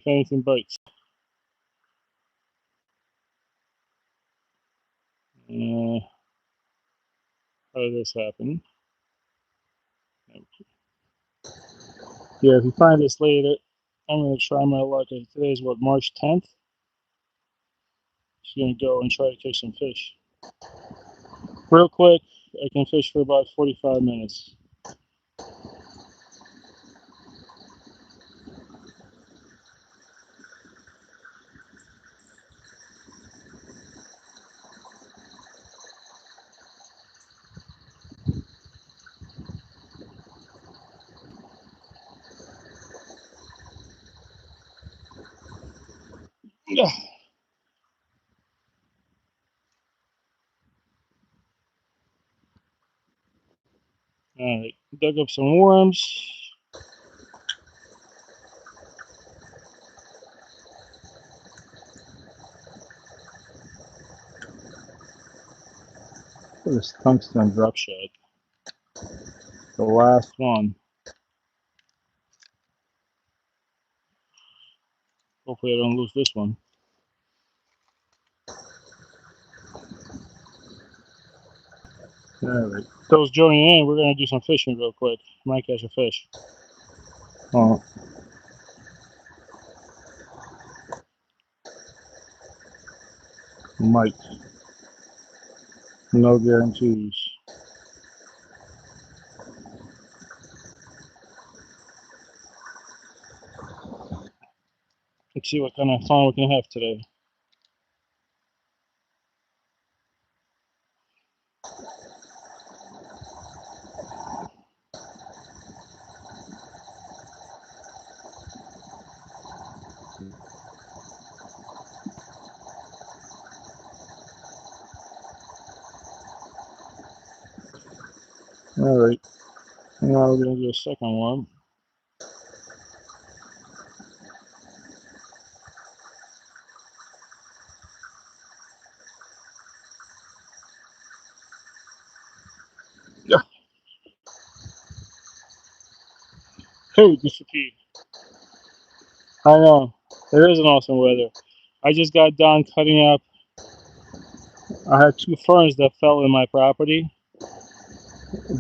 if anything bites. How did this happen? Yeah, if you find this later, I'm going to try my luck. Today's what, March 10th? Just going to go and try to catch some fish. Real quick, I can fish for about 45 minutes. Yeah. Alright, dug up some worms. Look at this tungsten drop shad. The last one. Hopefully I don't lose this one. Alright. Those joining in, we're going to do some fishing real quick. Might catch a fish. Oh. Might. No guarantees. Let's see what kind of fun we can have today. Alright. Now we're going to do a second one. Yeah. Hey, disappeared. I know. It is an awesome weather. I just got done cutting up. I had 2 ferns that fell in my property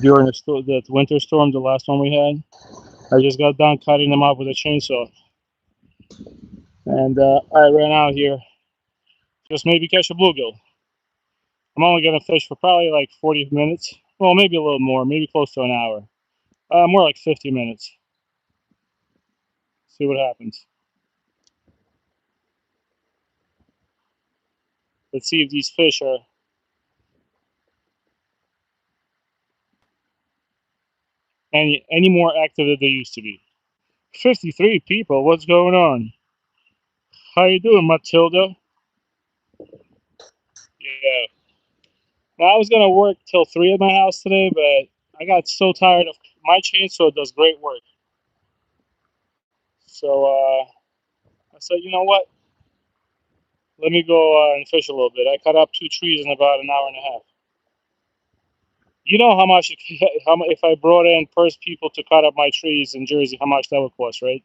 during the winter storm, the last one we had. I just got done cutting them up with a chainsaw. And I ran out here. Just maybe catch a bluegill. I'm only going to fish for probably like 40 minutes. Well, maybe a little more, maybe close to an hour. More like 50 minutes. See what happens. Let's see if these fish are any more active than they used to be. 53 people. What's going on? How you doing, Matilda? Yeah. Now I was gonna work till 3 at my house today, but I got so tired of my chainsaw does great work. So I said, you know what? Let me go and fish a little bit. I cut up 2 trees in about an hour and a half. You know how much if I brought in first people to cut up my trees in Jersey, how much that would cost, right?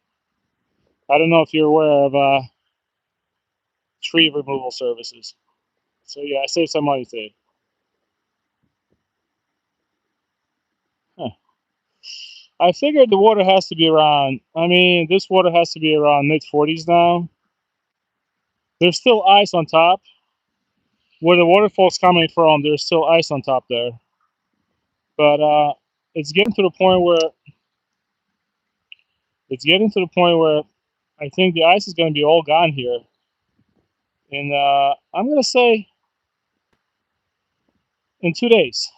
I don't know if you're aware of tree removal services. So yeah, I saved some money today. Huh. I figured the water has to be around. I mean, this water has to be around mid 40s now. There's still ice on top. Where the waterfall's coming from, there's still ice on top there. But it's getting to the point where I think the ice is going to be all gone here. And I'm going to say in 2 days.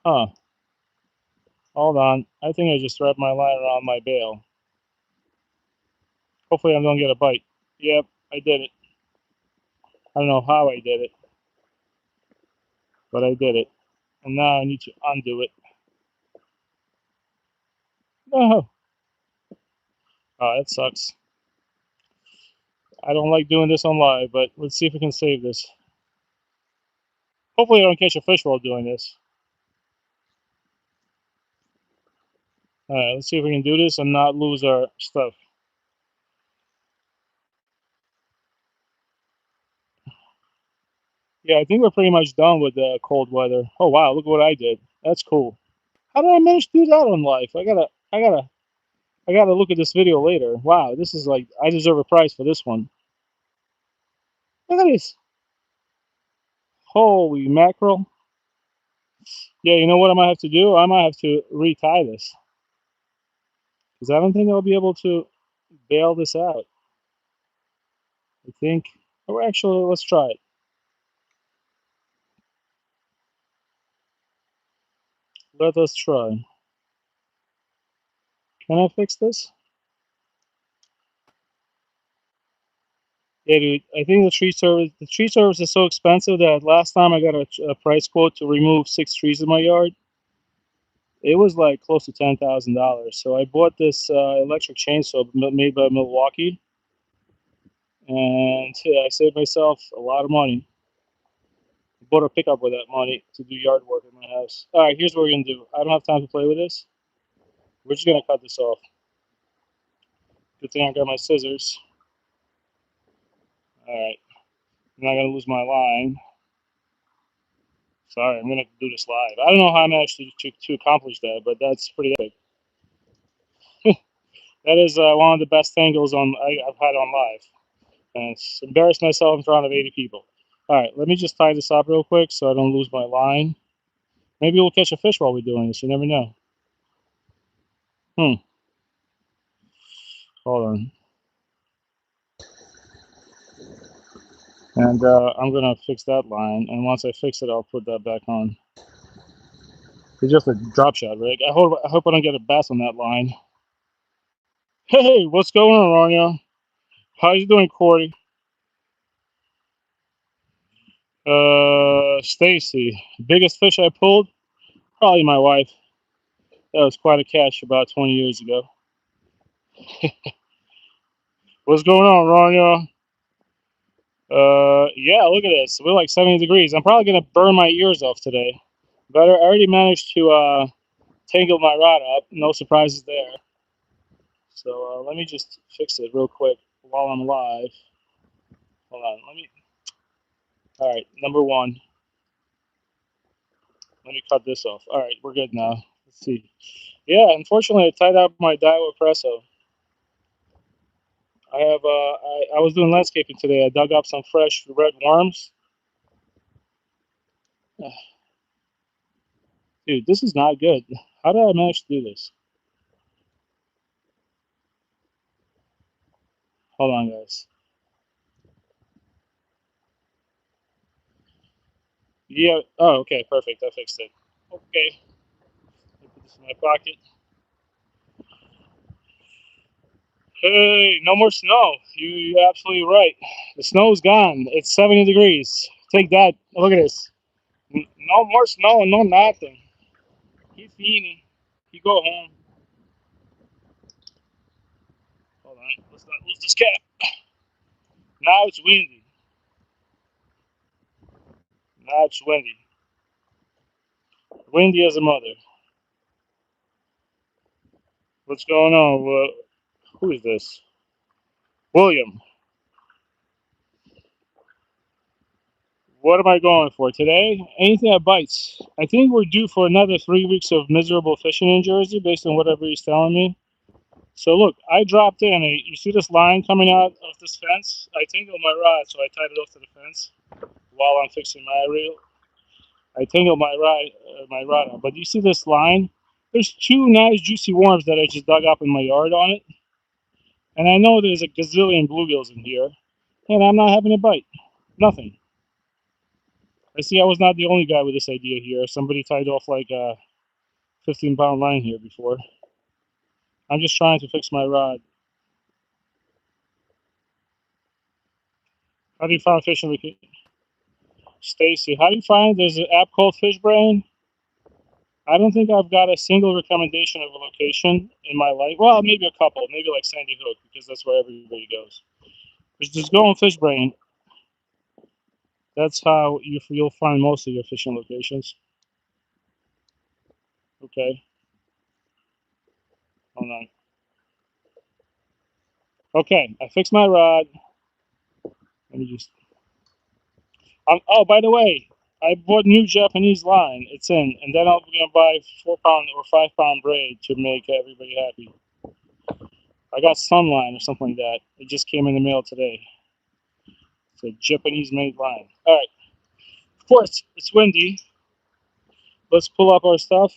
Huh. Hold on. I think I just wrapped my line around my bail. Hopefully I don't get a bite. Yep, I did it. I don't know how I did it, but I did it. And now I need to undo it. No. Oh, that sucks. I don't like doing this on live, but let's see if we can save this. Hopefully I don't catch a fish while doing this. All right, let's see if we can do this and not lose our stuff. Yeah, I think we're pretty much done with the cold weather. Oh wow, look what I did. That's cool. How did I manage to do that on life? I gotta look at this video later. Wow, this is like I deserve a prize for this one. Look at this. Holy mackerel. Yeah, you know what I might have to do? I might have to retie this because I don't think I'll be able to bail this out. I think. Oh, actually, let's try it. Let us try. Can I fix this? Yeah, dude. I think the tree service is so expensive that last time I got a price quote to remove 6 trees in my yard, it was like close to $10,000. So I bought this electric chainsaw made by Milwaukee, and yeah, I saved myself a lot of money. Bought a pickup with that money to do yard work in my house. All right, here's what we're gonna do. I don't have time to play with this. We're just gonna cut this off. Good thing I got my scissors. All right, I'm not gonna lose my line. Sorry, I'm gonna do this live. I don't know how I managed to accomplish that, but that's pretty epic. That is one of the best angles I've had on live, and it's embarrassed myself in front of 80 people. All right, let me just tie this up real quick so I don't lose my line. Maybe we'll catch a fish while we're doing this. You never know. Hmm. Hold on. And I'm gonna fix that line, and once I fix it, I'll put that back on. It's just a drop shot, Rick. I hope I don't get a bass on that line. Hey, what's going on, Rania? How you doing, Corey? Stacy. Biggest fish I pulled? Probably my wife. That was quite a catch about 20 years ago. What's going on, Rania? Yeah, look at this. We're like 70 degrees. I'm probably gonna burn my ears off today. But I already managed to tangle my rod up. No surprises there. So let me just fix it real quick while I'm live. Hold on. Let me. All right, number one. Let me cut this off. All right, we're good now. Let's see. Yeah, unfortunately, I tied up my Daiwa Presso. I was doing landscaping today. I dug up some fresh red worms. Dude, this is not good. How did I manage to do this? Hold on, guys. Yeah. Oh, okay. Perfect. I fixed it. Okay. I'll put this in my pocket. Hey, no more snow. You're absolutely right. The snow's gone. It's 70 degrees. Take that. Look at this. No more snow. No nothing. He fini. He go home. Hold on. Let's not lose this cap. Now it's windy. Now it's windy. Windy as a mother. What's going on? Who is this? William. What am I going for today? Anything that bites. I think we're due for another 3 weeks of miserable fishing in Jersey, based on whatever he's telling me. So look, I dropped in. You see this line coming out of this fence? I tangled my rod, so I tied it off to the fence while I'm fixing my reel. I tangled my rod out. But you see this line? There's 2 nice juicy worms that I just dug up in my yard on it, and I know there's a gazillion bluegills in here, and I'm not having a bite. Nothing. I see I was not the only guy with this idea here. Somebody tied off like a 15-pound line here before. I'm just trying to fix my rod. How do you find fishing with Stacy? How do you find there's an app called Fishbrain? I don't think I've got a single recommendation of a location in my life. Well, maybe a couple, maybe like Sandy Hook, because that's where everybody goes. Just go on Fishbrain. That's how you'll find most of your fishing locations. Okay. Hold on. Okay, I fixed my rod. Let me just. Oh, by the way, I bought new Japanese line. It's in, and then I'm gonna buy 4 pound or 5 pound braid to make everybody happy. I got Sunline or something like that. It just came in the mail today. It's a Japanese made line. All right. Of course, it's windy. Let's pull up our stuff.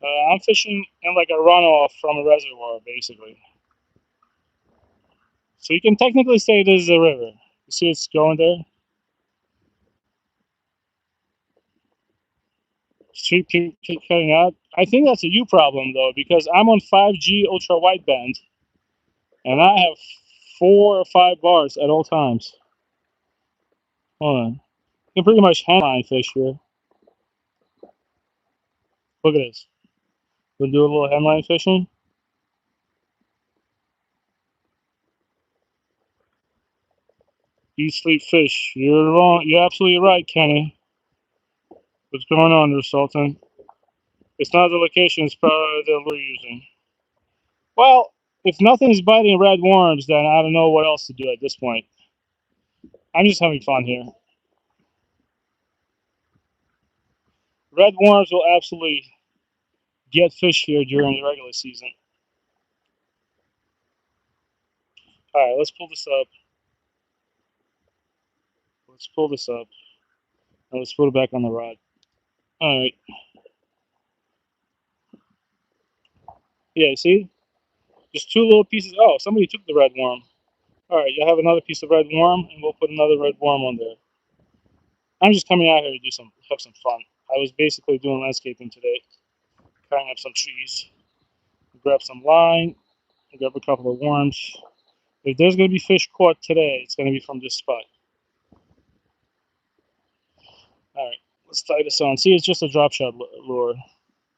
I'm fishing in like a runoff from a reservoir, basically. So you can technically say this is a river. You see it's going there? Street keep cutting out. I think that's a you problem, though, because I'm on 5G ultra wideband, and I have 4 or 5 bars at all times. Hold on. You can pretty much handline fish here. Look at this. We'll do a little headline fishing. Eat, sleep, fish. You're wrong. You're absolutely right, Kenny. What's going on there, Sultan? It's not the location, it's probably the lure you're using. Well, if nothing's biting red worms, then I don't know what else to do at this point. I'm just having fun here. Red worms will absolutely get fish here during the regular season. All right, let's pull this up. Let's pull this up. And let's put it back on the rod. All right. Yeah, see? Just 2 little pieces. Oh, somebody took the red worm. All right, you'll have another piece of red worm, and we'll put another red worm on there. I'm just coming out here to have some fun. I was basically doing landscaping today, cutting up some trees, grab some line, grab a couple of worms. If there's going to be fish caught today, it's going to be from this spot. All right, let's tie this on. See, it's just a drop shot lure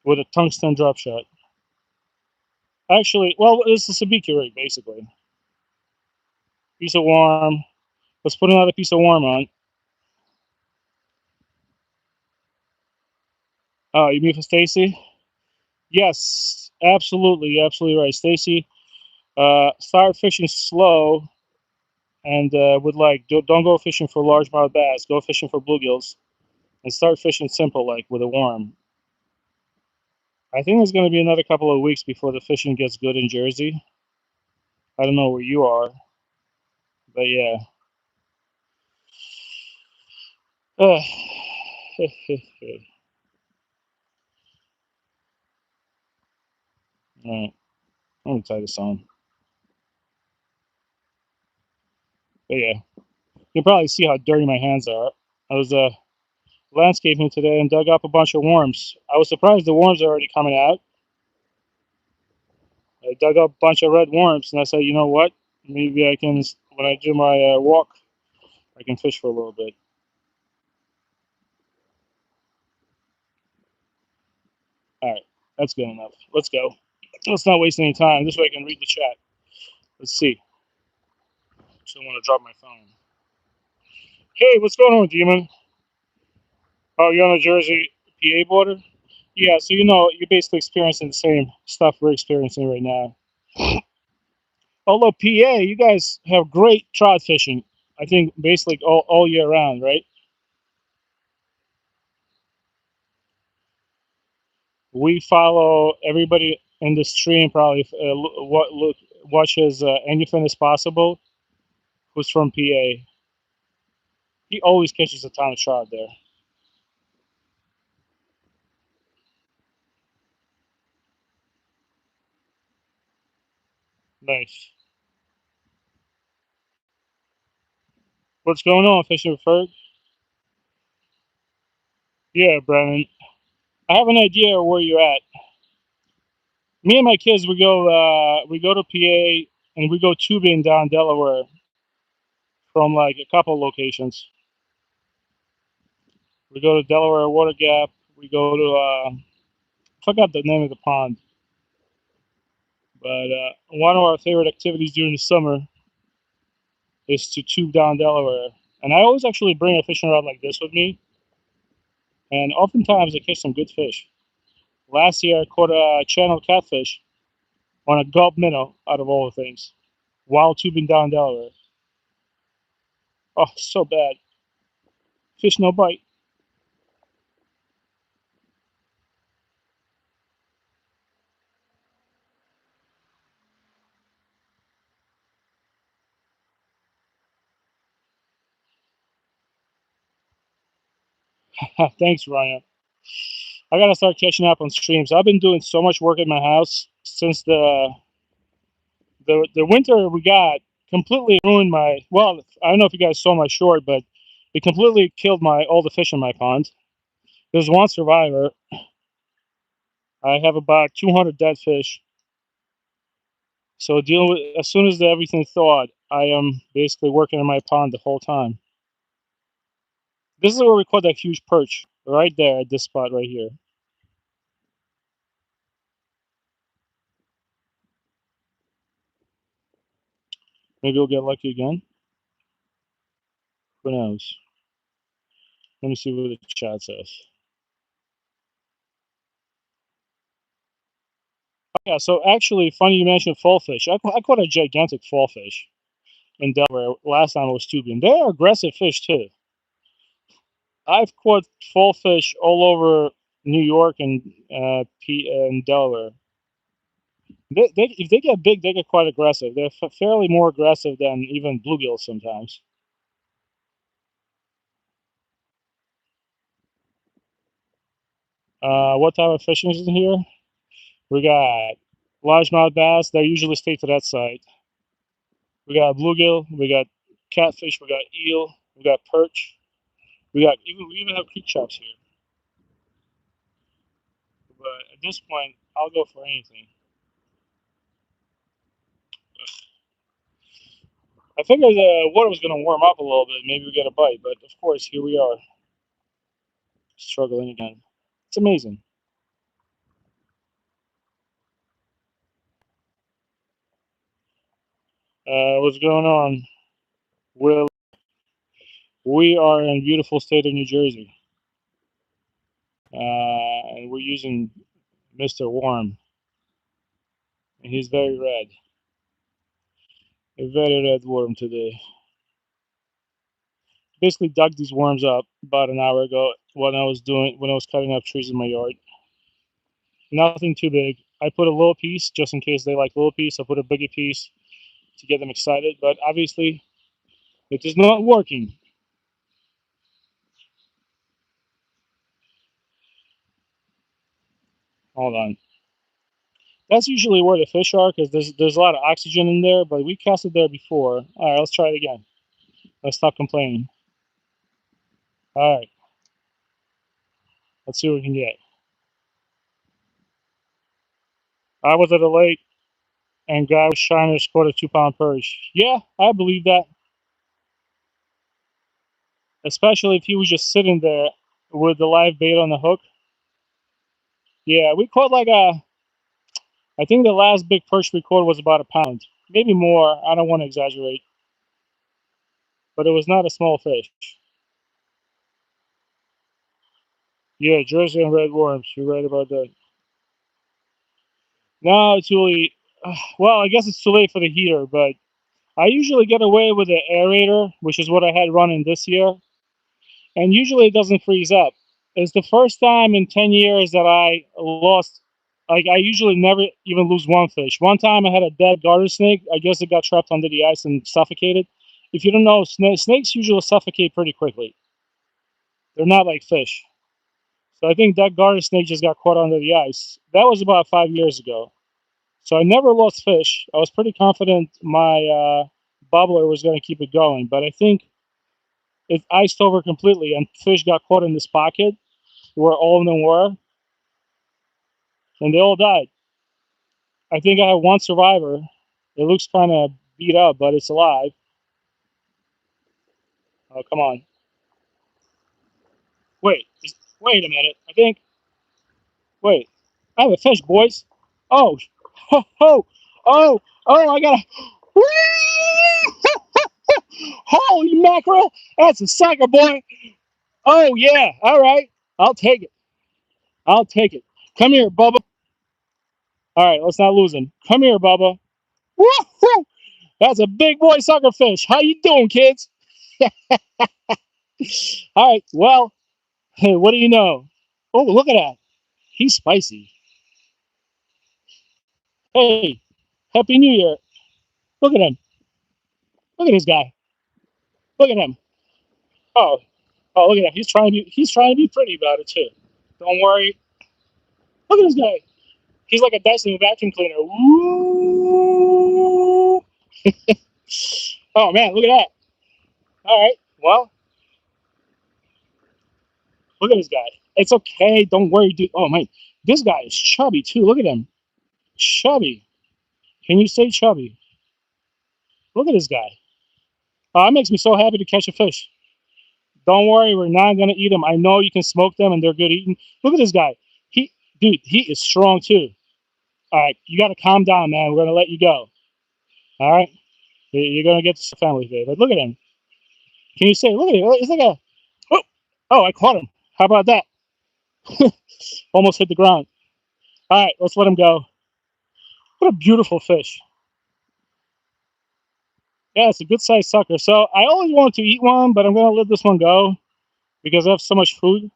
with a tungsten drop shot. Actually, well, it's a sabiki rig, basically. Piece of worm. Let's put another piece of worm on. Oh, you mean for Stacy? Yes, absolutely, you're absolutely right, Stacy. Start fishing slow, and with like don't go fishing for largemouth bass. Go fishing for bluegills, and start fishing simple, like with a worm. I think it's going to be another couple of weeks before the fishing gets good in Jersey. I don't know where you are, but yeah. All right, let me tie this on. But yeah, you can probably see how dirty my hands are. I was landscaping today and dug up a bunch of worms. I was surprised the worms are already coming out. I dug up a bunch of red worms, and I said, you know what? Maybe I can, when I do my walk, I can fish for a little bit. All right, that's good enough. Let's go. Let's not waste any time. This way I can read the chat. Let's see. Just don't want to drop my phone. Hey, what's going on, Demon? Oh, you're on the Jersey PA border? Yeah, so you know, you're basically experiencing the same stuff we're experiencing right now. Although PA, you guys have great trout fishing. I think basically all year round, right? We follow everybody in the stream. Probably watches anything as possible. Who's from PA? He always catches a ton of trout there. Nice. What's going on, fishing with Ferg? Yeah, Brennan. I have an idea where you're at. Me and my kids, we go to PA and we go tubing down Delaware from like a couple locations. We go to Delaware Water Gap. We go to I forgot the name of the pond, but one of our favorite activities during the summer is to tube down Delaware. And I always actually bring a fishing rod like this with me And oftentimes I catch some good fish. Last year I caught a channel catfish on a gulp minnow, out of all the things, while tubing down Delaware. Oh, so bad. Fish no bite. Thanks, Ryan. I gotta start catching up on streams. I've been doing so much work at my house since the winter we got completely ruined my. Well, I don't know if you guys saw my short, but it completely killed my all the fish in my pond. There's one survivor. I have about 200 dead fish. So dealing with as soon as everything thawed, I am basically working in my pond the whole time. This is where we caught that huge perch right there at this spot right here. Maybe we'll get lucky again. Who knows? Let me see what the chat says. Yeah, so actually, funny you mentioned fall fish. I caught a gigantic fall fish in Delaware last time I was tubing. They're aggressive fish too. I've caught fall fish all over New York and Delaware. If they get big, they get quite aggressive. They're fairly more aggressive than even bluegills sometimes. What type of fishing is in here? We got largemouth bass. They usually stay to that side. We got bluegill. We got catfish. We got eel. We got perch. We even have creek chops here. But at this point, I'll go for anything. I figured the water was going to warm up a little bit. Maybe we get a bite. But of course, here we are, struggling again. It's amazing. What's going on? Will we are in beautiful state of New Jersey, and we're using Mr. Warm, and he's very red, a very red worm today. Basically, dug these worms up about an hour ago when I was cutting up trees in my yard. Nothing too big. I put a little piece just in case they like little piece. I put a bigger piece to get them excited, but obviously it is not working. Hold on. That's usually where the fish are because there's a lot of oxygen in there, but we casted there before. All right, let's try it again. Let's stop complaining. All right, let's see what we can get. I was at a lake and guy was trying to score a 2 pound perch. Yeah, I believe that. Especially if he was just sitting there with the live bait on the hook. Yeah, we caught like I think the last big perch we caught was about a pound, maybe more. I don't want to exaggerate, but it was not a small fish. Yeah, Jersey and red worms. You're right about that. No, it's really, well, I guess it's too late for the heater, but I usually get away with the aerator, which is what I had running this year, and usually it doesn't freeze up. It's the first time in 10 years that I lost, like, I usually never even lose one fish. One time I had a dead garter snake. I guess it got trapped under the ice and suffocated. If you don't know, snakes usually suffocate pretty quickly. They're not like fish. So I think that garter snake just got caught under the ice. That was about 5 years ago. So I never lost fish. I was pretty confident my bubbler was going to keep it going, but I think it iced over completely and fish got caught in this pocket where all of them were, and they all died. I think I have one survivor. It looks kind of beat up, but it's alive. Oh, come on. Wait, wait a minute. I think, wait, I have a fish, boys. Oh, ho, ho, I got a, holy mackerel. That's a sucker, boy. Oh, yeah. All right. I'll take it. I'll take it. Come here, Bubba. All right, let's not lose him. Come here, Bubba. Woo-hoo! That's a big boy sucker fish. How you doing, kids? All right. Well, hey, what do you know? Oh, look at that. He's spicy. Hey, Happy New Year. Look at him. Look at this guy. Look at him. Oh, oh, look at him. He's trying to be pretty about it too. Don't worry. Look at this guy. He's like a Dyson vacuum cleaner. Woo! Oh man, look at that. All right. Well, look at this guy. It's okay. Don't worry, dude. Oh man, this guy is chubby too. Look at him. Chubby. Can you say chubby? Look at this guy. Oh, it makes me so happy to catch a fish. Don't worry, we're not gonna eat them. I know you can smoke them and they're good eating. Look at this guy. Dude, he is strong too. All right, you gotta calm down, man. We're gonna let you go. All right, you're gonna get the family today. But look at him. Can you say, look at him? It's like a, oh, oh, I caught him. How about that? Almost hit the ground. All right, let's let him go. What a beautiful fish. Yeah, it's a good sized sucker. So I always wanted to eat one, but I'm gonna let this one go because I have so much food.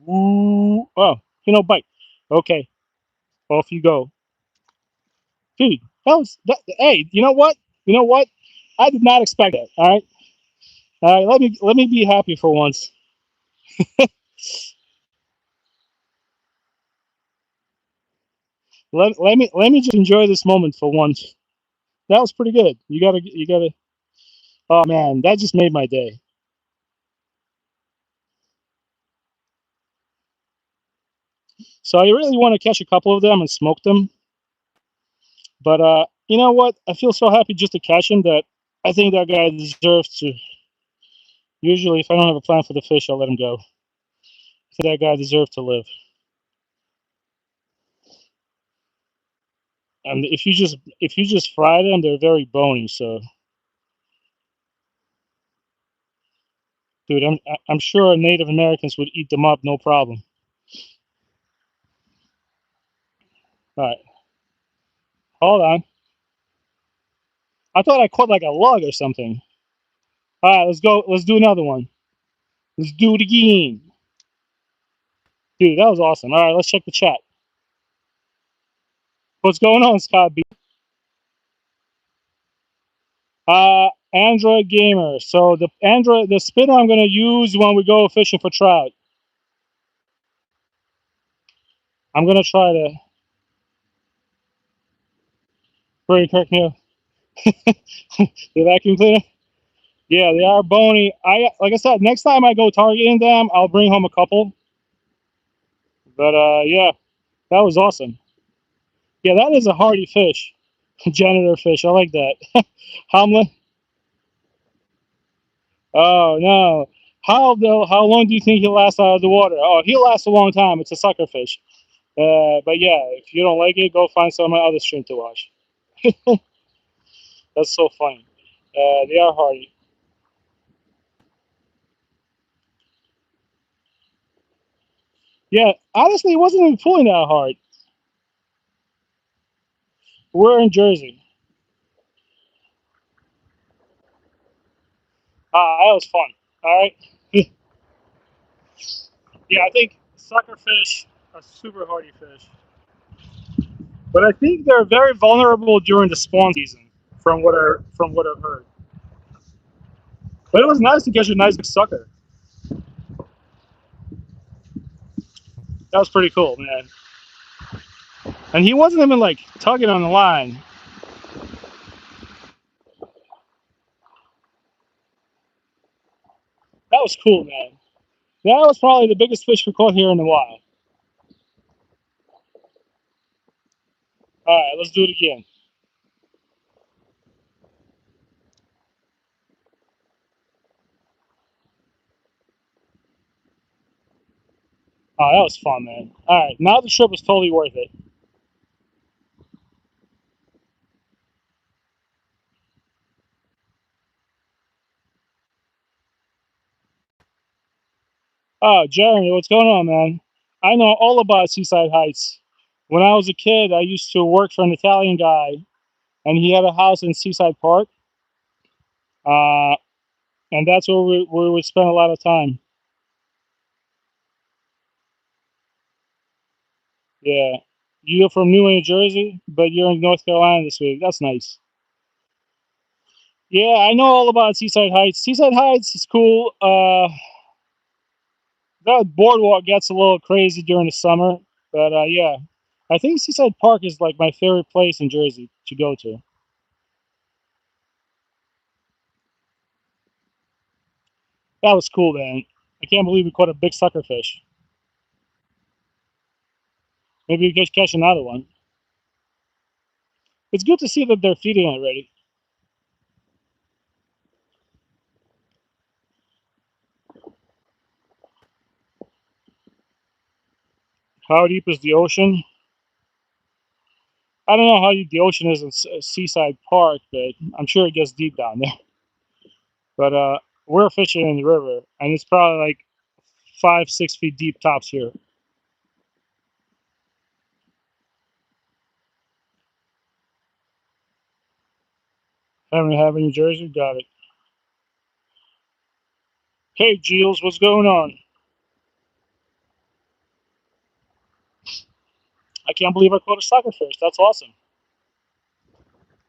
Ooh, oh, bite. Okay, off you go, dude. That was that. Hey, you know what? You know what? I did not expect that. All right. Let me be happy for once. Let me just enjoy this moment for once. That was pretty good. You gotta. Oh man, that just made my day. So I really want to catch a couple of them and smoke them. But you know what? I feel so happy just to catch him that I think that guy deserves to. Usually, if I don't have a plan for the fish, I'll let him go. I think that guy deserves to live. And if you just fry them, they're very bony. So, dude, I'm sure Native Americans would eat them up, no problem. All right, hold on. I thought I caught like a lug or something. All right, let's go. Let's do another one. Let's do it again, dude. That was awesome. All right, let's check the chat. What's going on, Scott B? Android gamer. So the spinner I'm gonna use when we go fishing for trout. I'm gonna try to. Very correct me. The vacuum cleaner. Yeah, they are bony. Like I said, next time I go targeting them, I'll bring home a couple. But yeah, that was awesome. Yeah, that is a hardy fish, janitor fish. I like that. Hamlin. Oh no. How long do you think he'll last out of the water? Oh, he'll last a long time. It's a sucker fish. But yeah, if you don't like it, go find some other stream to watch. That's so funny. They are hardy. Yeah, honestly, it wasn't even pulling that hard. We're in Jersey. That was fun. All right. Yeah, I think sucker fish are super hardy fish, but I think they're very vulnerable during the spawn season, from what I've heard. But it was nice to catch a nice big sucker. That was pretty cool, man. And he wasn't even like tugging on the line. That was cool, man. That was probably the biggest fish we caught here in a while. All right, let's do it again. Oh, that was fun, man. All right, now the trip was totally worth it. Oh, Jeremy, what's going on, man? I know all about Seaside Heights. When I was a kid, I used to work for an Italian guy, and he had a house in Seaside Park, uh, and that's where we would spend a lot of time. Yeah. You're from New Jersey, but you're in North Carolina this week. That's nice. Yeah, I know all about Seaside Heights. Seaside Heights is cool. That boardwalk gets a little crazy during the summer, but yeah, I think Seaside Park is like my favorite place in Jersey to go to. That was cool, man. I can't believe we caught a big suckerfish. Maybe we could catch another one. It's good to see that they're feeding already. How deep is the ocean? I don't know how deep the ocean is in Seaside Park, but I'm sure it gets deep down there. But we're fishing in the river, and it's probably like 5, 6 feet deep tops here. Haven't have any Jersey? Got it. Hey, Giles, what's going on? I can't believe I caught a suckerfish. That's awesome.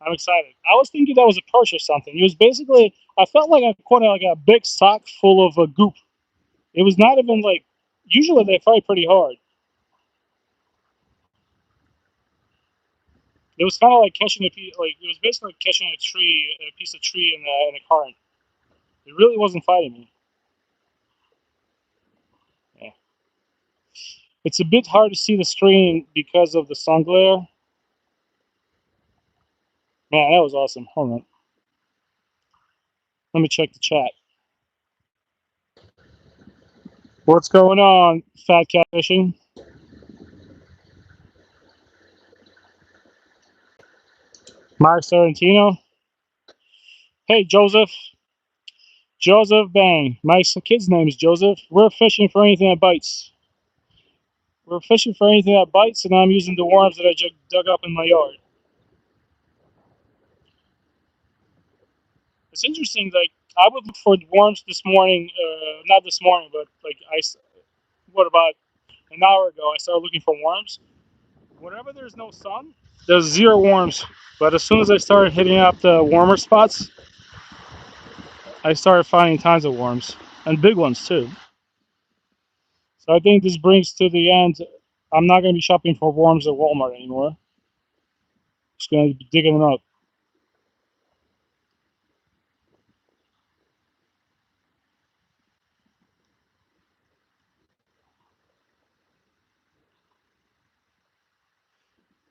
I'm excited. I was thinking that was a perch or something. It was basically, I felt like I caught like a big sock full of a goop. It was not even like, usually they fight pretty hard. It was kind of like catching a piece, like, it was basically like catching a piece of tree in a current. It really wasn't fighting me. Yeah. It's a bit hard to see the screen because of the sun glare. Man, that was awesome. Hold on. Let me check the chat. What's going on, Fat Cat Fishing? Mark Sorrentino? Hey, Joseph. Joseph Bang. My kid's name is Joseph. We're fishing for anything that bites. We're fishing for anything that bites, and I'm using the worms that I just dug up in my yard. It's interesting. Like I would look for worms this morning. Not this morning, but like what about an hour ago? I started looking for worms. Whenever there's no sun, there's zero worms. But as soon as I started hitting up the warmer spots, I started finding tons of worms and big ones too. So I think this brings to the end. I'm not going to be shopping for worms at Walmart anymore. Just going to be digging them up.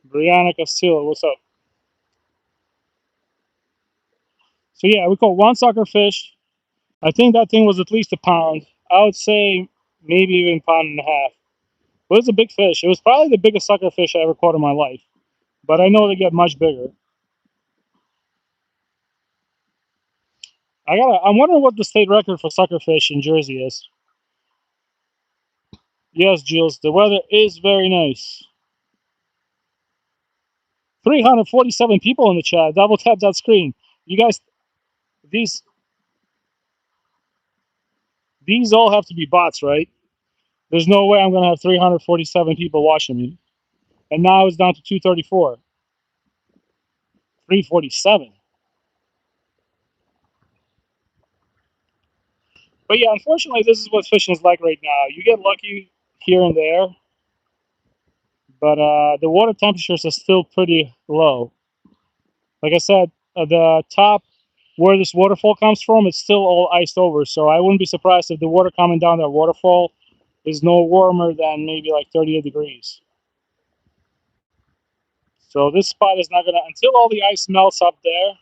Brianna Castillo, what's up? So yeah, we caught one sucker fish. I think that thing was at least a pound. I would say maybe even pound and a half. But it's a big fish. It was probably the biggest sucker fish I ever caught in my life. But I know they get much bigger. I'm wondering what the state record for sucker fish in Jersey is. Yes, Jules, the weather is very nice. 347 people in the chat. Double tap that screen. You guys, these these all have to be bots, right? There's no way I'm gonna have 347 people watching me. And now it's down to 234. 347. But yeah, unfortunately, this is what fishing is like right now. You get lucky here and there, but the water temperatures are still pretty low. Like I said, the top where this waterfall comes from, it's still all iced over. So I wouldn't be surprised if the water coming down that waterfall is no warmer than maybe like 38 degrees. So this spot is not gonna, until all the ice melts up there,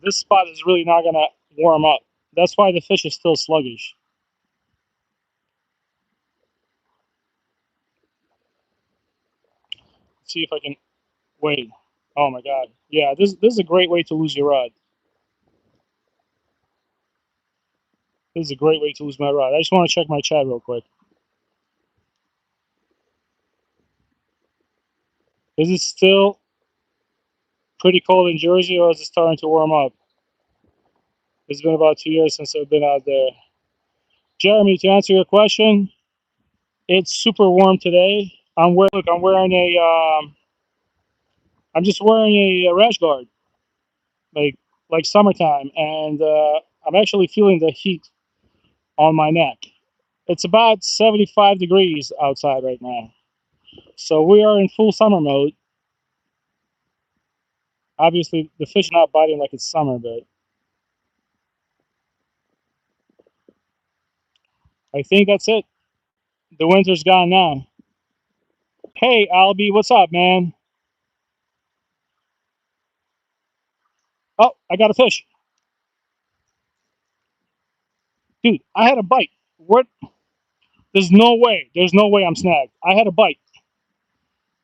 this spot is really not gonna warm up. That's why the fish is still sluggish. Let's see if I can wait. Oh my god. Yeah, this is a great way to lose your rod. This is a great way to lose my rod. I just want to check my chat real quick. Is it still pretty cold in Jersey, or is it starting to warm up? It's been about 2 years since I've been out there. Jeremy, to answer your question, it's super warm today. I'm wearing I'm just wearing a rash guard, like like summertime, and I'm actually feeling the heat on my neck. It's about 75 degrees outside right now, so we are in full summer mode. Obviously, the fish are not biting like it's summer, but I think that's it. The winter's gone now. Hey, Albie, what's up, man? Oh, I got a fish. Dude, I had a bite. What? There's no way. There's no way I'm snagged. I had a bite.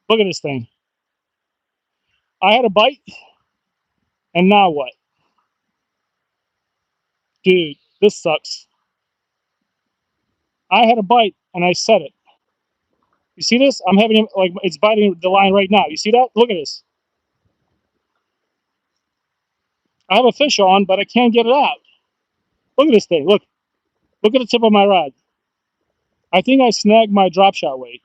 Look at this thing. I had a bite, and now what? Dude, this sucks. I had a bite, and I set it. You see this? I'm having, like, it's biting the line right now. You see that? Look at this. I have a fish on, but I can't get it out. Look at this thing. Look. Look at the tip of my rod. I think I snagged my drop shot weight.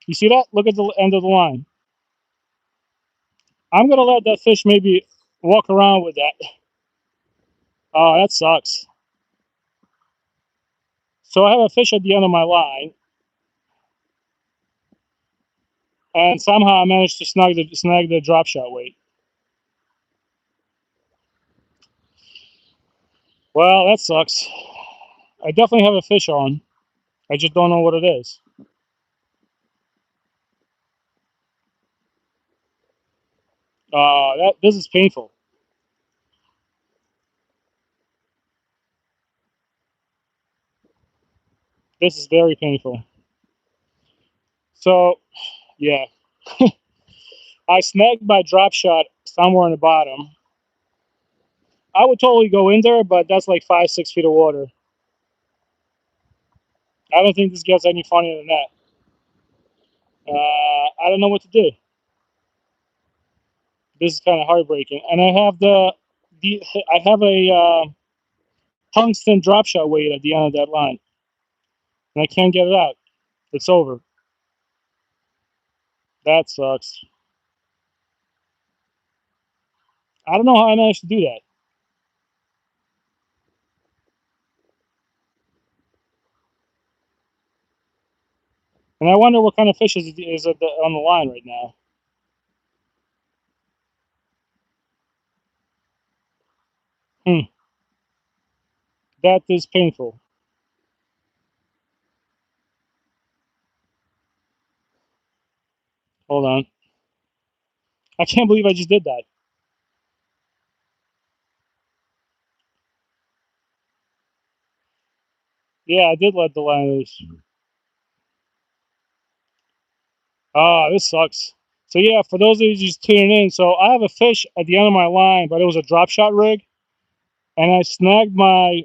You see that? Look at the end of the line. I'm going to let that fish maybe walk around with that. Oh, that sucks. So I have a fish at the end of my line, and somehow I managed to snag the drop shot weight. Well, that sucks. I definitely have a fish on. I just don't know what it is. This is painful. This is very painful. So, yeah, I snagged my drop shot somewhere in the bottom. I would totally go in there, but that's like 5, 6 feet of water. I don't think this gets any funnier than that. I don't know what to do. This is kind of heartbreaking, and I have the I have a tungsten drop shot weight at the end of that line, and I can't get it out. It's over. That sucks. I don't know how I managed to do that, and I wonder what kind of fish is on the line right now. Hmm, that is painful. Hold on. I can't believe I just did that. Yeah, I did let the line loose. Ah, this sucks. So yeah, for those of you just tuning in, so I have a fish at the end of my line, but it was a drop shot rig, and I snagged my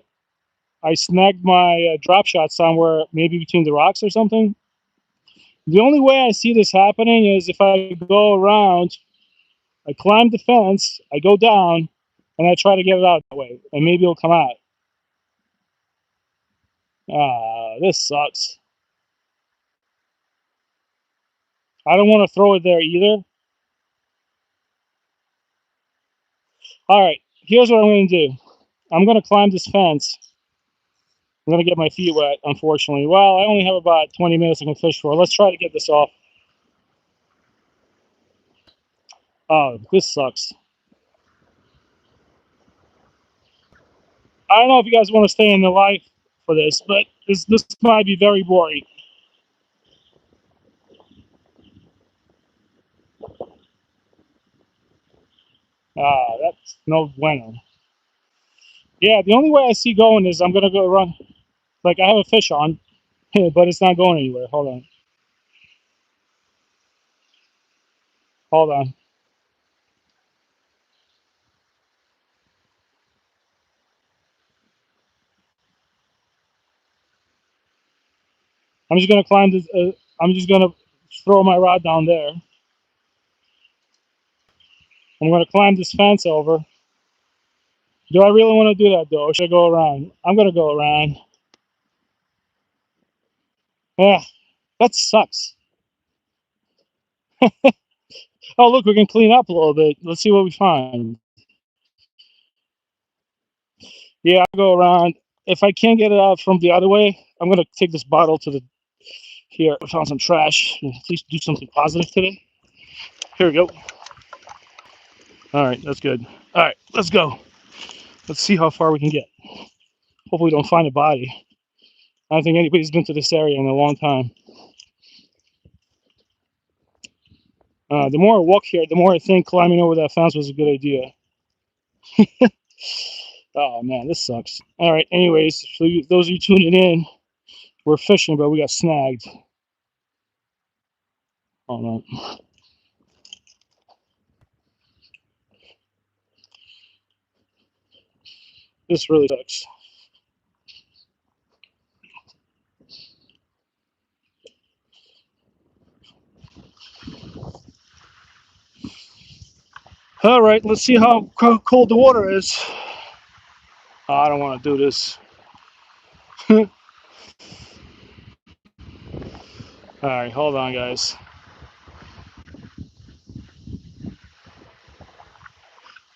drop shot somewhere, maybe between the rocks or something. The only way I see this happening is if I go around, I climb the fence, I go down, and I try to get it out that way, and maybe it'll come out. Ah, this sucks. I don't want to throw it there either. All right, here's what I'm going to do. I'm going to climb this fence. I'm going to get my feet wet, unfortunately. Well, I only have about 20 minutes I can fish for. Let's try to get this off. Oh, this sucks. I don't know if you guys want to stay in the life for this, but this might be very boring. Ah, that's no bueno. Yeah, the only way I see going is I'm gonna go run. Like I have a fish on, but it's not going anywhere. Hold on, hold on. I'm just gonna climb this. I'm just gonna throw my rod down there. I'm gonna climb this fence over. Do I really want to do that though? Or should I go around? I'm gonna go around. Yeah, that sucks. Oh, look, we can clean up a little bit. Let's see what we find. Yeah, I'll go around. If I can't get it out from the other way, I'm gonna take this bottle to the here. I found some trash. At least do something positive today. Here we go. All right, that's good. All right, let's go. Let's see how far we can get. Hopefully, we don't find a body. I don't think anybody's been to this area in a long time. The more I walk here, the more I think climbing over that fence was a good idea. Oh man, this sucks. All right, anyways, for those of you tuning in, we're fishing, but we got snagged. Oh no. This really sucks. All right, let's see how cold the water is. Oh, I don't want to do this. All right, hold on, guys.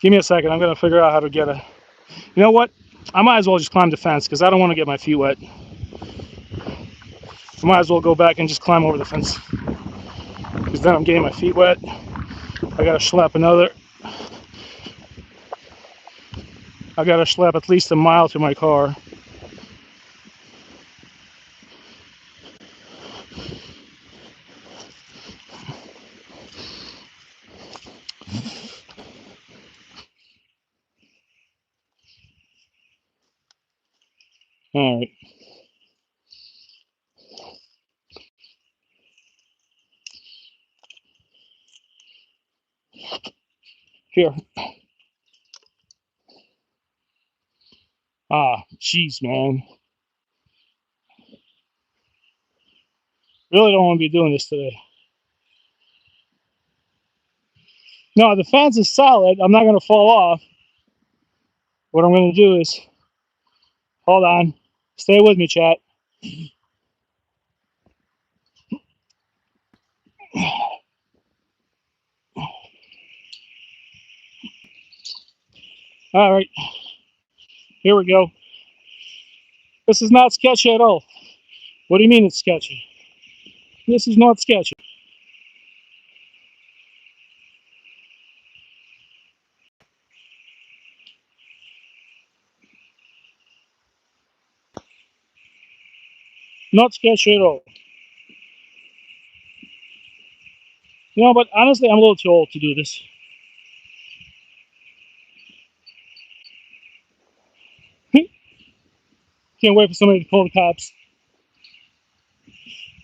Give me a second. I'm gonna figure out how to get a. You know what? I might as well just climb the fence because I don't want to get my feet wet. I might as well go back and just climb over the fence because then I'm getting my feet wet. I gotta schlep another. I gotta schlep at least a mile to my car. All right. Here. Ah, jeez, man. Really don't want to be doing this today. No, the fence is solid. I'm not gonna fall off. What I'm gonna do is, hold on. Stay with me, chat. All right, here we go. This is not sketchy at all. What do you mean it's sketchy? This is not sketchy. Not sketchy at all. You know, but honestly, I'm a little too old to do this. Can't wait for somebody to call the cops.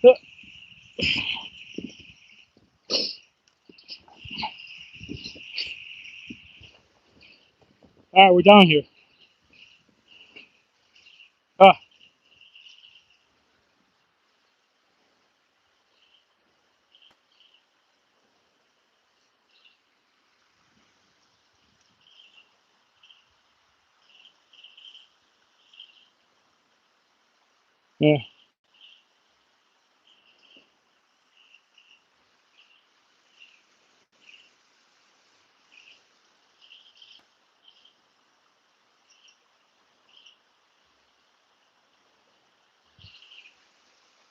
Uh, All right, we're down here. Ah, yeah.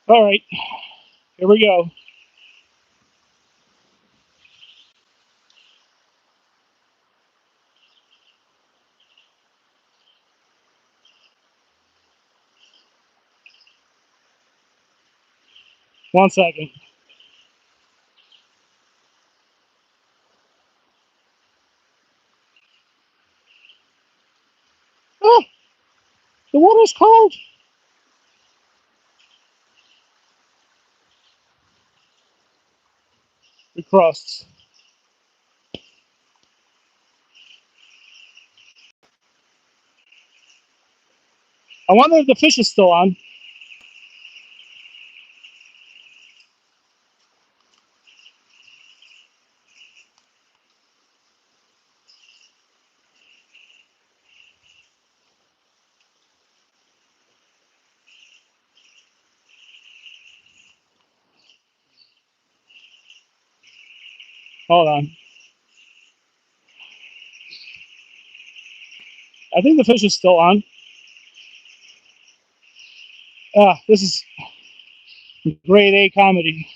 All right, here we go. One second. Oh, the water's cold. We crossed. I wonder if the fish is still on. Hold on. I think the fish is still on. This is grade A comedy.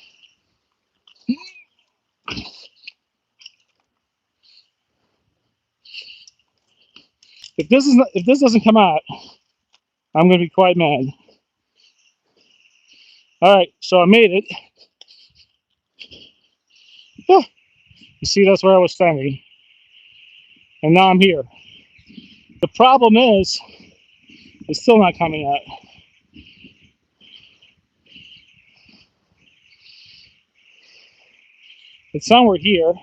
If this doesn't come out, I'm gonna be quite mad. All right, so I made it. Oh, you see, that's where I was standing, and now I'm here. The problem is, it's still not coming out. It's somewhere here. All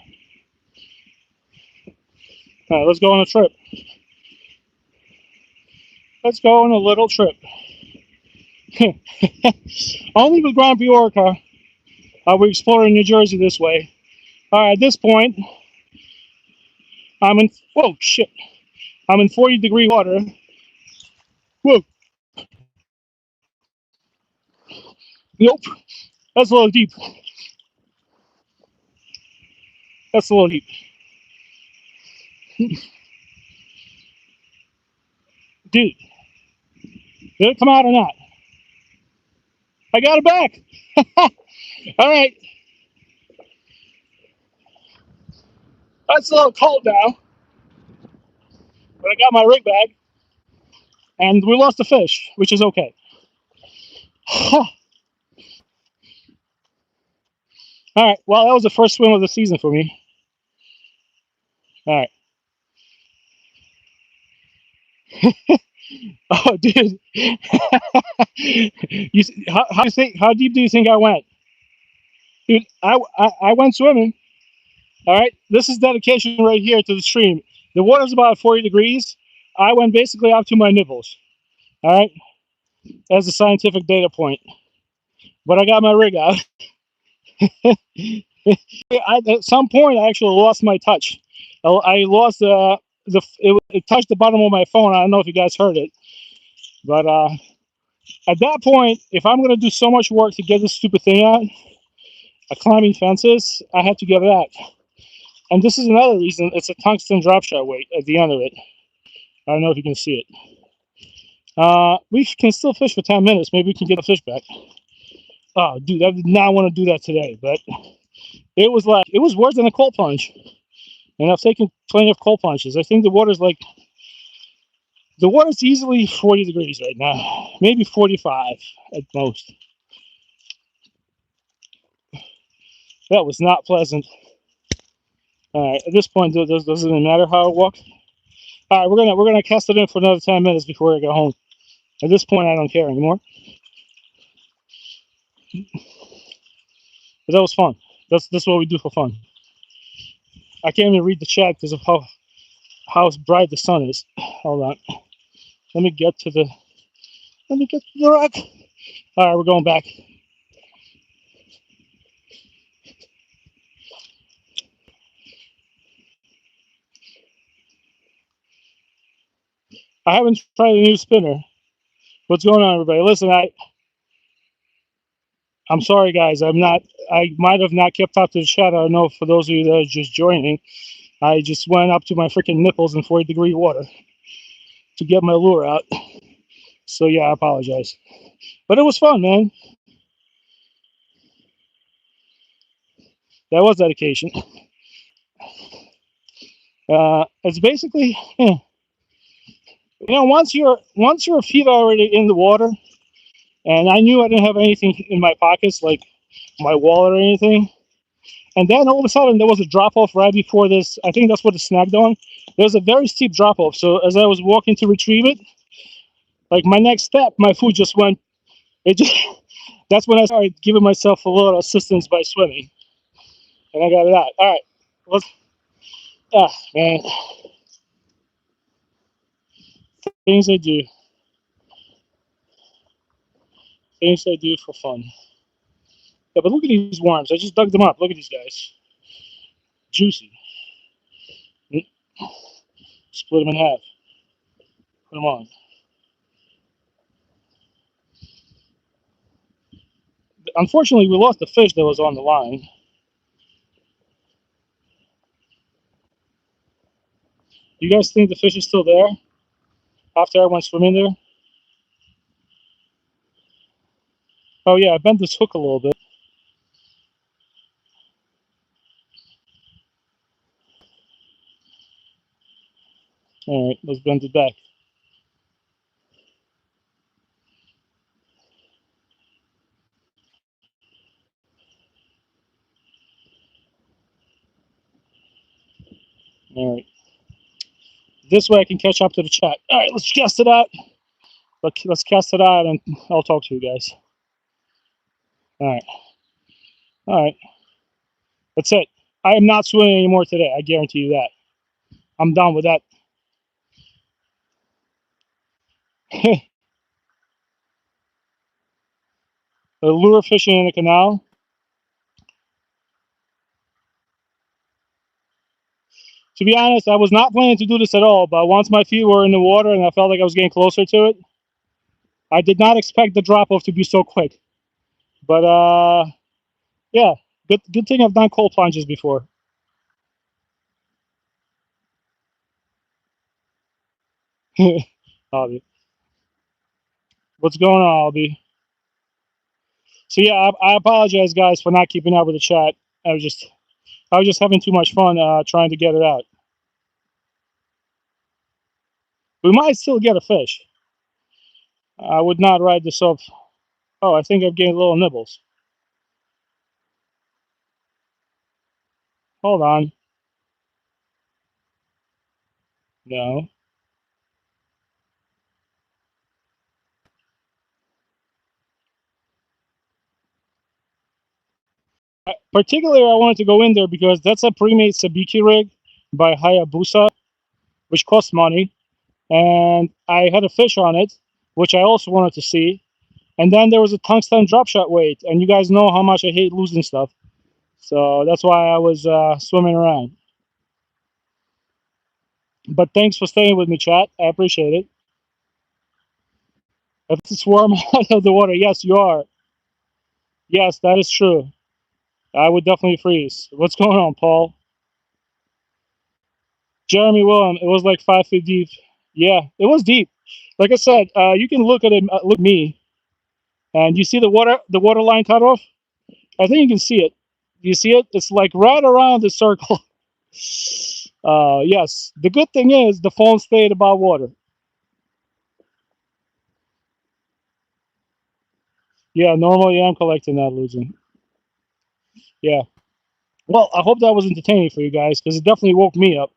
right, let's go on a trip. Let's go on a little trip. Only with Grand Orca are we exploring New Jersey this way. All right, at this point, I'm in. Whoa, shit! I'm in 40-degree water. Whoa, nope. That's a little deep. That's a little deep, dude. Did it come out or not? I got it back. All right, that's a little cold now, but I got my rig bag, and we lost the fish, which is okay. All right, well, that was the first swim of the season for me. All right. Oh, dude. How deep do you think I went? Dude, I went swimming. All right. This is dedication right here to the stream. The water's about 40 degrees. I went basically up to my nipples. All right. As a scientific data point. But I got my rig out. At some point, I actually lost my touch. I lost it touched the bottom of my phone. I don't know if you guys heard it. But at that point, if I'm going to do so much work to get this stupid thing out, climbing fences, I have to get it out. And this is another reason it's a tungsten drop shot weight at the end of it. I don't know if you can see it. We can still fish for 10 minutes. Maybe we can get the fish back. Oh, dude, I did not want to do that today, but it was worse than a cold plunge. And I've taken plenty of cold plunges. I think the water's easily 40 degrees right now, maybe 45 at most. That was not pleasant. All right, at this point, doesn't it matter how I walk? All right, we're gonna cast it in for another 10 minutes before I go home. At this point, I don't care anymore. But that was fun. That's what we do for fun. I can't even read the chat because of how bright the sun is. Hold on. Let me get to the rock. All right, we're going back. I haven't tried a new spinner. What's going on, everybody? Listen, I'm sorry, guys. I might have not kept up to the chat. I don't know, for those of you that are just joining, I just went up to my freaking nipples in 40-degree water to get my lure out. So yeah, I apologize. But it was fun, man. That was dedication. It's basically, once your feet are already in the water, and I knew I didn't have anything in my pockets, like my wallet or anything. And then all of a sudden there was a drop off right before this. I think that's what it snagged on. There's a very steep drop off. So as I was walking to retrieve it, like my next step, my foot just went. It just. That's when I started giving myself a little assistance by swimming, and I got it out. All right, let's. Ah, man, things I do, things I do for fun. Yeah, but look at these worms. I just dug them up. Look at these guys, juicy. Split them in half. Put them on. Unfortunately, we lost the fish that was on the line. You guys think the fish is still there after I went swimming there? Oh yeah, I bent this hook a little bit. All right, let's bend it back. All right. This way I can catch up to the chat. All right, let's cast it out. Let's cast it out, and I'll talk to you guys. All right. All right. That's it. I am not swimming anymore today. I guarantee you that. I'm done with that. The lure fishing in the canal. To be honest, I was not planning to do this at all, but once my feet were in the water and I felt like I was getting closer to it, I did not expect the drop off to be so quick. But yeah, good thing I've done cold plunges before. Albie. What's going on, Albie? So yeah, I apologize, guys, for not keeping up with the chat. I was just having too much fun trying to get it out. We might still get a fish. I would not ride this off. Oh, I think I've gained little nibbles. Hold on. No. Particularly, I wanted to go in there because that's a pre-made sabiki rig by Hayabusa, which costs money. And I had a fish on it, which I also wanted to see. And then there was a tungsten drop shot weight, and you guys know how much I hate losing stuff. So that's why I was swimming around. But thanks for staying with me, chat. I appreciate it. If it's warm out of the water, yes, you are. Yes, that is true. I would definitely freeze. What's going on, Paul? Jeremy William, it was like 5 feet deep. Yeah, it was deep. Like I said, you can look at it. Look at me, and you see the water line cut off. I think you can see it. You see it? It's like right around the circle. Yes. The good thing is the phone stayed above water. Yeah, normally I'm collecting that, losing. Yeah. Well, I hope that was entertaining for you guys because it definitely woke me up.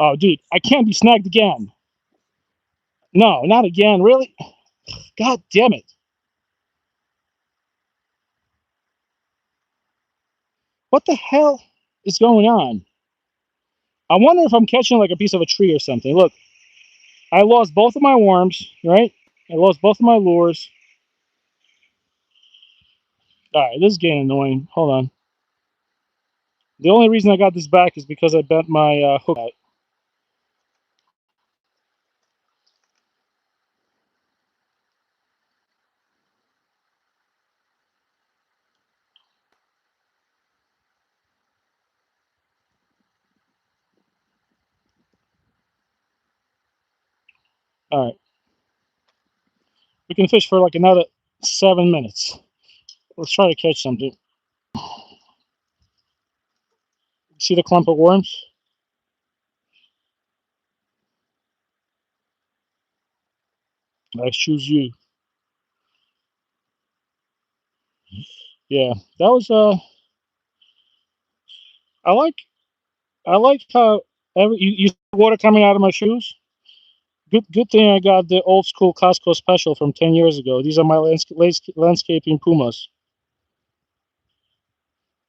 Oh, dude, I can't be snagged again. No, not again. Really? God damn it. What the hell is going on? I wonder if I'm catching like a piece of a tree or something. Look, I lost both of my worms, right? I lost both of my lures. All right, this is getting annoying. Hold on. The only reason I got this back is because I bent my hook out. All right. We can fish for like another 7 minutes. Let's try to catch something. See the clump of worms? I choose you. Yeah, that was I like how you see the water coming out of my shoes. Good thing I got the old school Costco special from 10 years ago. These are my landscaping Pumas.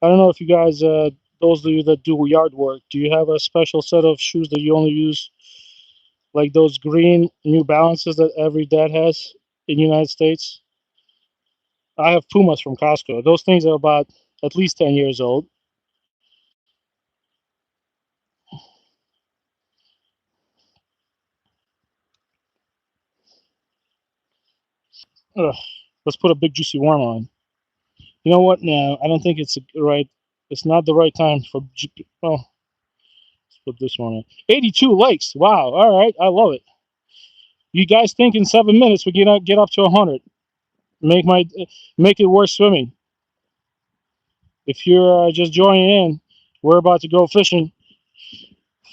I don't know if you guys, those of you that do yard work, do you have a special set of shoes that you only use, like those green New Balances that every dad has in the United States? I have Pumas from Costco. Those things are about at least 10 years old. Ugh, let's put a big juicy worm on. You know what? No, I don't think it's right. It's not the right time for. Well, put this one in. 82 likes. Wow. All right. I love it. You guys think in 7 minutes we can get up to 100? Make it worth swimming. If you're just joining in, we're about to go fishing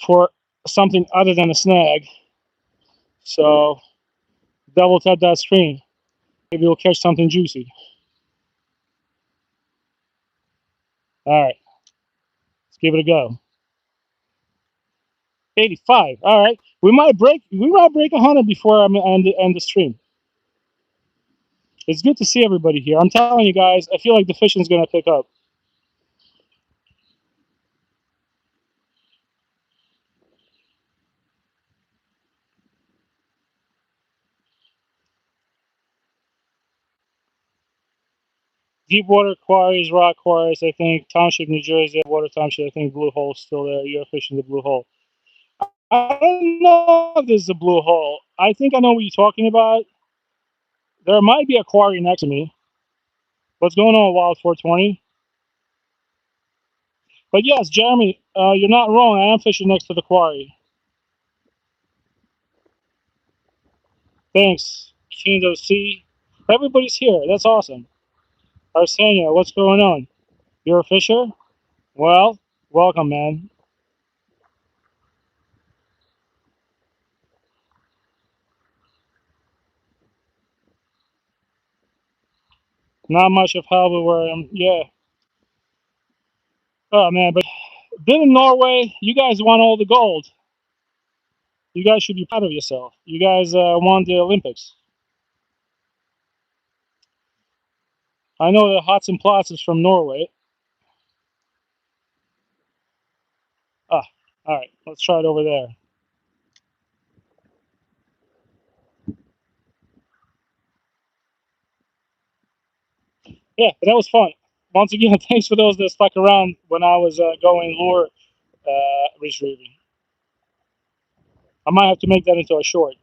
for something other than a snag. So double tap that screen. Maybe we'll catch something juicy. All right, let's give it a go. 85. All right, we might break 100 before I'm end the stream. It's good to see everybody here. I'm telling you guys, I feel like the fishing's gonna pick up. Deepwater quarries, rock quarries, I think Township, New Jersey, Water Township, I think Blue Hole's still there. You're fishing the Blue Hole. I don't know if this is a Blue Hole. I think I know what you're talking about. There might be a quarry next to me. What's going on, Wild 420? But yes, Jeremy, you're not wrong. I am fishing next to the quarry. Thanks, Kingdom C. Everybody's here. That's awesome. Arsenio, what's going on? You're a fisher? Well, welcome, man. Not much of help where I'm. Yeah. Oh man, but been in Norway. You guys won all the gold. You guys should be proud of yourself. You guys won the Olympics. I know that Hots and Plots is from Norway. Ah, all right. Let's try it over there. Yeah, but that was fun. Once again, thanks for those that stuck around when I was going lure retrieving. I might have to make that into a short.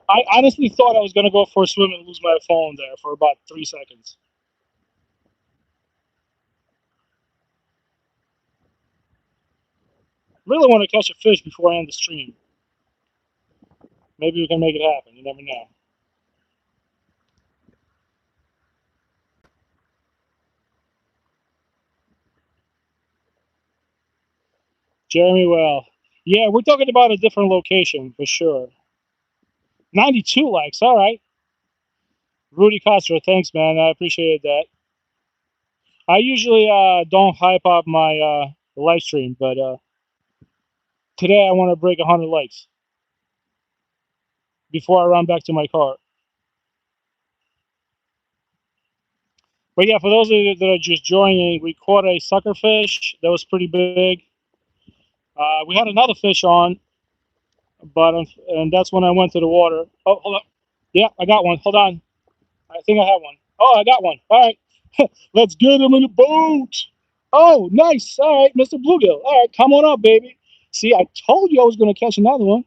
I honestly thought I was going to go for a swim and lose my phone there for about 3 seconds. Really want to catch a fish before I end the stream. Maybe we can make it happen. You never know. Jeremy, well, yeah, we're talking about a different location for sure. 92 likes. All right. Rudy Castro, thanks, man. I appreciate that. I usually don't hype up my live stream, but today I want to break 100 likes before I run back to my car. But yeah, for those of you that are just joining, we caught a sucker fish that was pretty big. We had another fish on, but and that's when I went to the water. Oh, hold on. Yeah, I got one. Hold on. I think I have one. Oh, I got one. All right. Let's get him in the boat. Oh, nice. All right, Mr. Bluegill. All right, come on up, baby. See, I told you I was going to catch another one.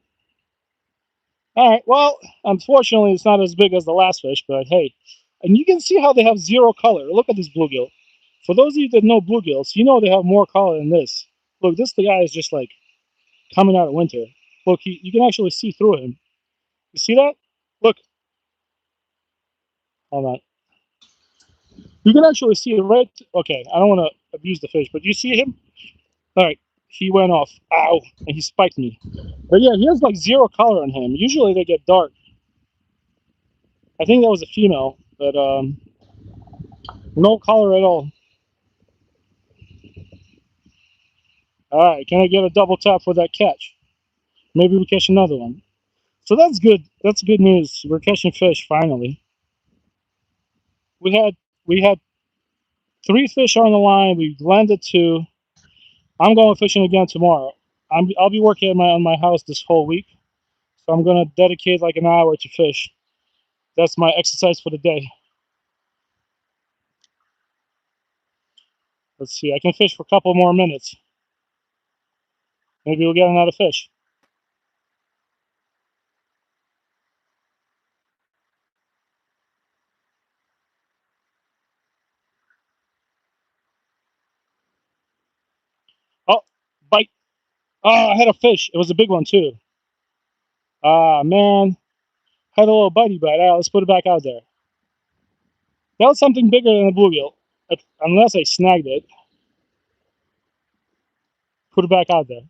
All right. Well, unfortunately, it's not as big as the last fish, but hey. And you can see how they have zero color. Look at this bluegill. For those of you that know bluegills, you know they have more color than this. Look, this the guy is just like coming out of winter. Look, you can actually see through him. You see that? Look. Hold on. You can actually see it right. Okay, I don't want to abuse the fish, but you see him? All right, he went off. Ow! And he spiked me. But yeah, he has like zero color on him. Usually they get dark. I think that was a female, but no color at all. All right, can I get a double tap for that catch? Maybe we catch another one. So that's good. That's good news. We're catching fish finally. We had we had 3 fish on the line. We landed 2. I'm going fishing again tomorrow. I'll be working on my house this whole week, so I'm gonna dedicate like an hour to fish. That's my exercise for the day. Let's see. I can fish for a couple more minutes. Maybe we'll get another fish. Oh, bite! Oh, I had a fish. It was a big one too. Ah, man. Had a little buddy bite. Let's put it back out there. That was something bigger than a bluegill. Unless I snagged it. Put it back out there.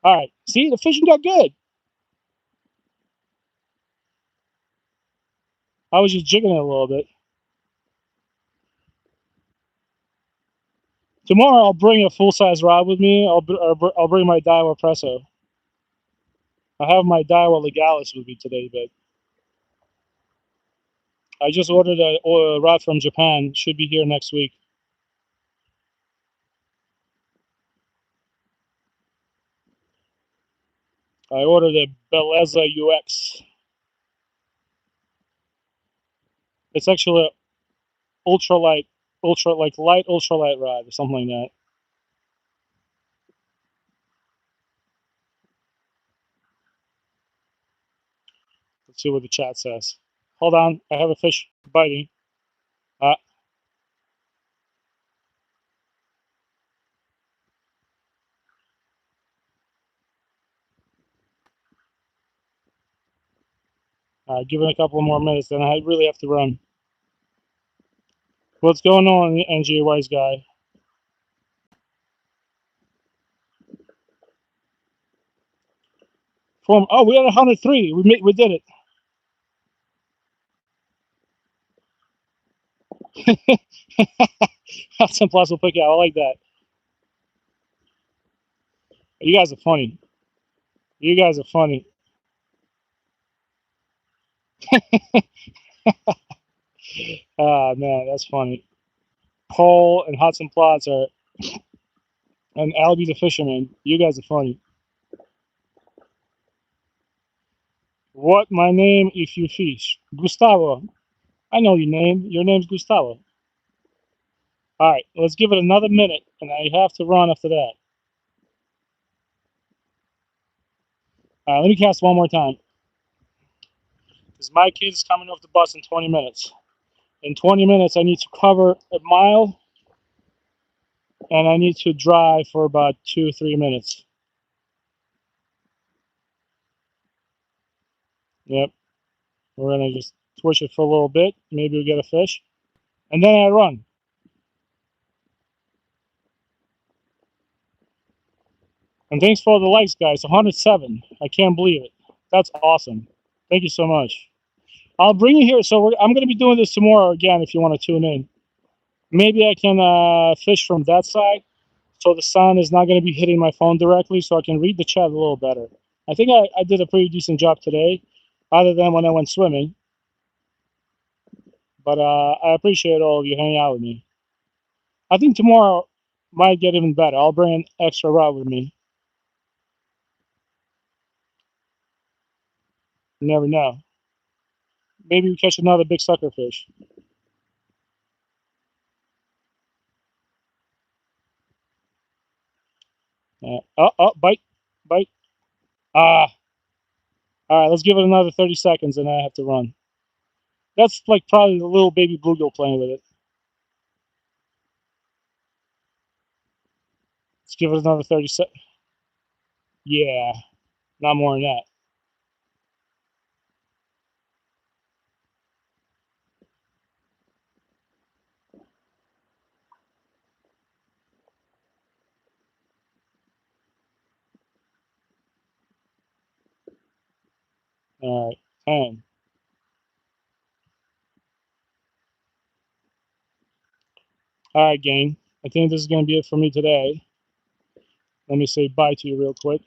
All right. See, the fishing got good. I was just jigging it a little bit. Tomorrow I'll bring a full-size rod with me. I'll bring my Daiwa Presso. I have my Daiwa Legalis with me today, but I just ordered a rod from Japan. Should be here next week. I ordered a Bellezza UX. It's actually an ultralight, light ultralight rod or something like that. Let's see what the chat says. Hold on, I have a fish biting. Uh, give it a couple more minutes, then I really have to run. What's going on, NG Wise Guy? Oh, we had 103. We did it. That's some plus will pick out. I like that. You guys are funny. You guys are funny. Ah, man, that's funny. Paul and Hudson Plots are, and Albie the fisherman. You guys are funny. What my name if you fish? Gustavo. I know your name. Your name's Gustavo. All right, let's give it another minute, and I have to run after that. All right, let me cast one more time. Because my kid's coming off the bus in 20 minutes. In 20 minutes, I need to cover a mile, and I need to drive for about 2 or 3 minutes. Yep, we're gonna just twitch it for a little bit. Maybe we get a fish, and then I run. And thanks for all the likes, guys. 107. I can't believe it. That's awesome. Thank you so much. I'll bring you here. So I'm going to be doing this tomorrow again if you want to tune in. Maybe I can fish from that side so the sun is not going to be hitting my phone directly so I can read the chat a little better. I think I did a pretty decent job today, other than when I went swimming. But I appreciate all of you hanging out with me. I think tomorrow might get even better. I'll bring an extra rod with me. You never know. Maybe we catch another big sucker fish. Bite, bite. Ah, all right. Let's give it another 30 seconds, and I have to run. That's like probably the little baby bluegill playing with it. Let's give it another 30 seconds. Yeah, not more than that. All right, 10. All right, gang. I think this is going to be it for me today. Let me say bye to you real quick.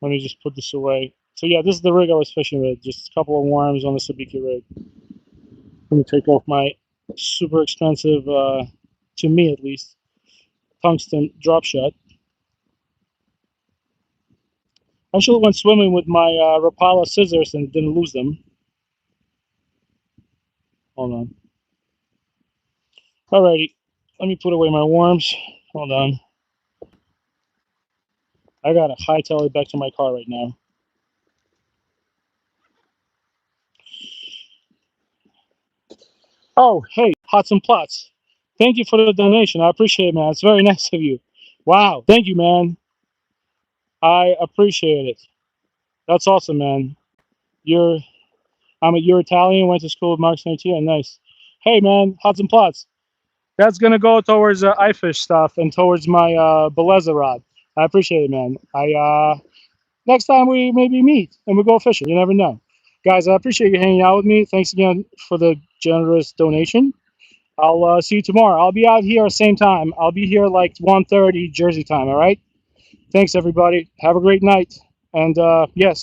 Let me just put this away. So yeah, this is the rig I was fishing with. Just a couple of worms on the sabiki rig. Let me take off my super expensive, to me at least, tungsten drop shot. I actually went swimming with my Rapala scissors and didn't lose them. Hold on. Alrighty, let me put away my worms. Hold on. I gotta hightail it back to my car right now. Oh, hey, Hots and Plots. Thank you for the donation. I appreciate it, man. It's very nice of you. Wow, thank you, man. I appreciate it. That's awesome, man. You're you're Italian. Went to school with Mark Santia. Nice. Hey, man, Hudson Plots. That's gonna go towards iFish stuff and towards my Beleza rod. I appreciate it, man. Next time we maybe meet and we go fishing. You never know, guys. I appreciate you hanging out with me. Thanks again for the generous donation. I'll see you tomorrow. I'll be out here same time. I'll be here like 1:30 Jersey time. All right. Thanks, everybody. Have a great night. And yeah, see